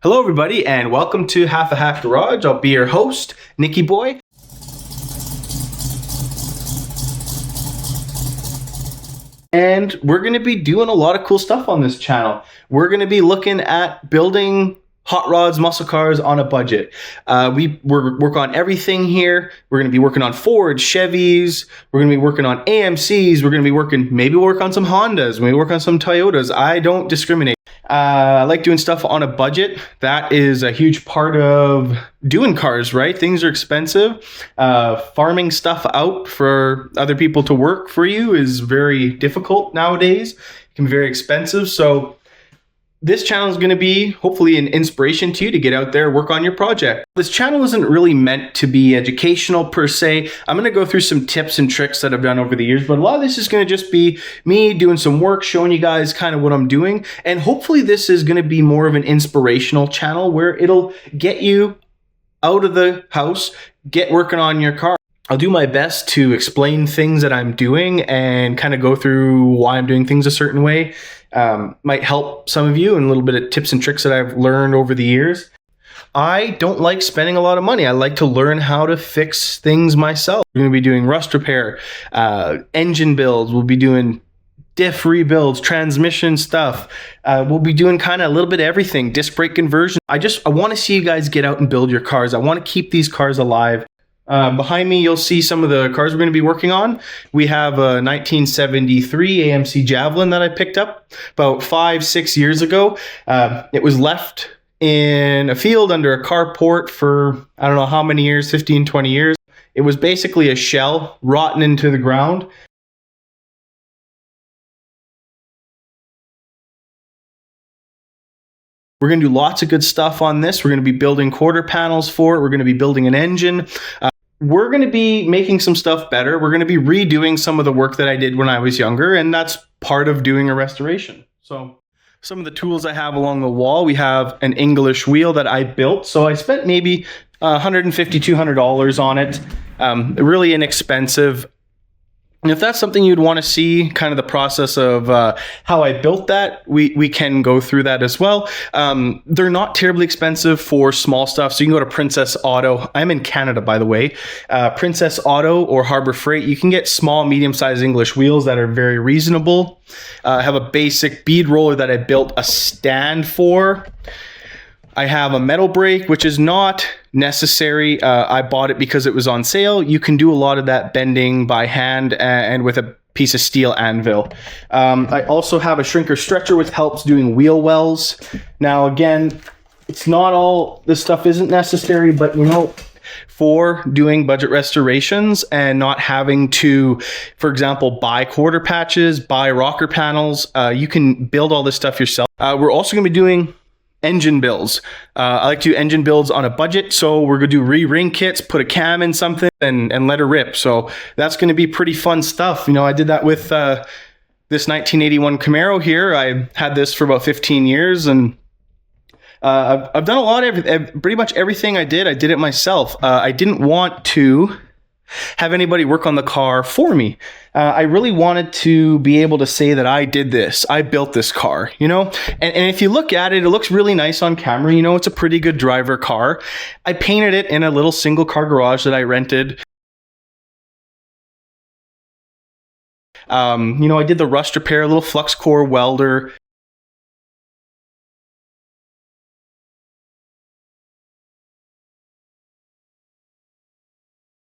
Hello, everybody, and welcome to Half a Half Garage. I'll be your host, Nicky Boy. And we're going to be doing a lot of cool stuff on this channel. We're going to be looking at building hot rods, muscle cars on a budget. We're working on everything here. We're going to be working on Fords, Chevys. We're going to be working on AMCs. We're going to be maybe work on some Hondas. Maybe work on some Toyotas. I don't discriminate. I like doing stuff on a budget. That is a huge part of doing cars, right? Things are expensive. Farming stuff out for other people to work for you is very difficult nowadays. It can be very expensive. So this channel is going to be hopefully an inspiration to you to get out there, work on your project. This channel isn't really meant to be educational per se. I'm going to go through some tips and tricks that I've done over the years, but a lot of this is going to just be me doing some work, showing you guys kind of what I'm doing. And hopefully this is going to be more of an inspirational channel where it'll get you out of the house, get working on your car. I'll do my best to explain things that I'm doing and kind of go through why I'm doing things a certain way. Might help some of you and a little bit of tips and tricks that I've learned over the years. I don't like spending a lot of money. I like to learn how to fix things myself. We're going to be doing rust repair, engine builds. We'll be doing diff rebuilds, transmission stuff. We'll be doing kind of a little bit of everything, disc brake conversion. I want to see you guys get out and build your cars. I want to keep these cars alive. Behind me, you'll see some of the cars we're going to be working on. We have a 1973 AMC Javelin that I picked up about 5-6 years ago. It was left in a field under a carport for I don't know how many years, 15, 20 years. It was basically a shell rotten into the ground. We're going to do lots of good stuff on this. We're going to be building quarter panels for it. We're going to be building an engine. We're going to be making some stuff better. We're going to be redoing some of the work that I did when I was younger, and that's part of doing a restoration. So some of the tools I have along the wall, we have an English wheel that I built. So I spent maybe $150, $200 on it. Really inexpensive. And if that's something you'd want to see, kind of the process of how I built that, we can go through that as well. They're not terribly expensive for small stuff. So you can go to Princess Auto. I'm in Canada, by the way. Princess Auto or Harbor Freight. You can get small, medium-sized English wheels that are very reasonable. I have a basic bead roller that I built a stand for. I have a metal brake, which is not necessary. I bought it because it was on sale. You can do a lot of that bending by hand and with a piece of steel anvil. I also have a shrinker stretcher, which helps doing wheel wells. Now, again, it's not all this stuff isn't necessary, but you know, for doing budget restorations and not having to, for example, buy quarter patches, buy rocker panels, you can build all this stuff yourself. We're also going to be doing engine builds. I like to do engine builds on a budget, so we're going to do re-ring kits, put a cam in something, and let her rip. So that's going to be pretty fun stuff. You know, I did that with this 1981 Camaro here. I had this for about 15 years, and I've done a lot of pretty much everything I did it myself. I didn't want to have anybody work on the car for me. I really wanted to be able to say that I did this. I built this car, you know? And if you look at it, it looks really nice on camera. You know, it's a pretty good driver car. I painted it in a little single car garage that I rented. You know, I did the rust repair, a little flux core welder.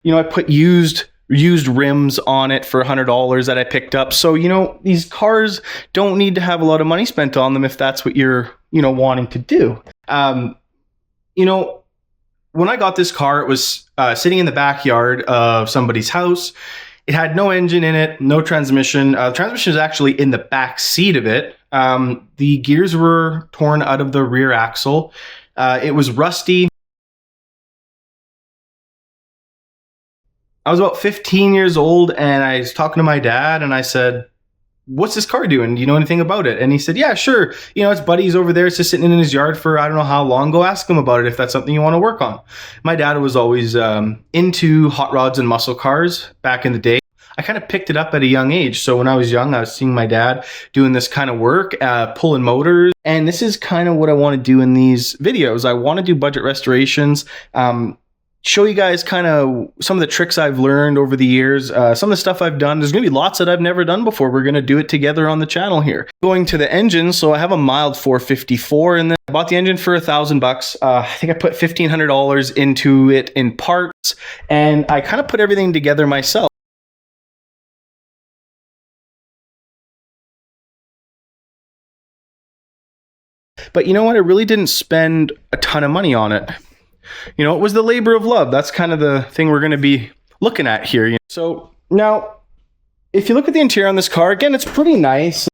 You know, I put used rims on it for $100 that I picked up. So, you know, these cars don't need to have a lot of money spent on them if that's what you're, you know, wanting to do. You know, when I got this car, it was sitting in the backyard of somebody's house. It had no engine in it, no transmission. The transmission is actually in the back seat of it. The gears were torn out of the rear axle. It was rusty. I was about 15 years old, and I was talking to my dad, and I said, "What's this car doing? Do you know anything about it?" And he said, "Yeah, sure. You know, his buddy's over there. It's just sitting in his yard for I don't know how long. Go ask him about it if that's something you want to work on." My dad was always into hot rods and muscle cars back in the day. I kind of picked it up at a young age. So when I was young, I was seeing my dad doing this kind of work, pulling motors. And this is kind of what I want to do in these videos. I want to do budget restorations, show you guys kind of some of the tricks I've learned over the years, some of the stuff I've done. There's going to be lots that I've never done before. We're going to do it together on the channel here. Going to the engine, so I have a mild 454 in there. I bought the engine for $1,000. I think I put $1,500 into it in parts, and I kind of put everything together myself. But you know what? I really didn't spend a ton of money on it. You know, it was the labor of love. That's kind of the thing we're going to be looking at here. So now, if you look at the interior on this car, again, it's pretty nice.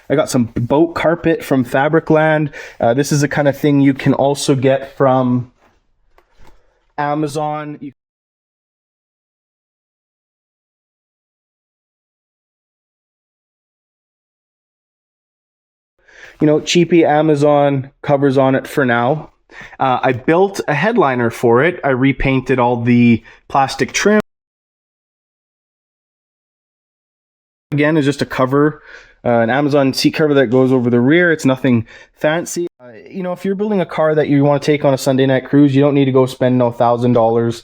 I got some boat carpet from Fabricland. This is the kind of thing you can also get from Amazon. You know, cheapy Amazon covers on it for now. I built a headliner for it. I repainted all the plastic trim. Again, it's just a cover, an Amazon seat cover that goes over the rear. It's nothing fancy. You know, if you're building a car that you want to take on a Sunday night cruise, you don't need to go spend $1,000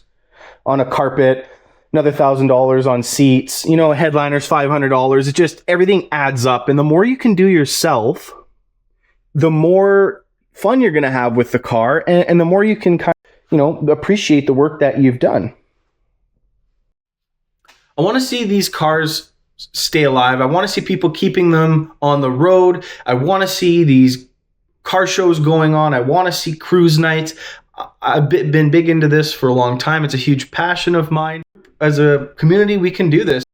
on a carpet, another $1,000 on seats. You know, a headliner's $500. It just, everything adds up. And the more you can do yourself, the more fun you're going to have with the car, and the more you can kind of, you know, appreciate the work that you've done. I want to see these cars stay alive. I want to see people keeping them on the road. I want to see these car shows going on. I want to see cruise nights. I've been big into this for a long time. It's a huge passion of mine. As a community, we can do this.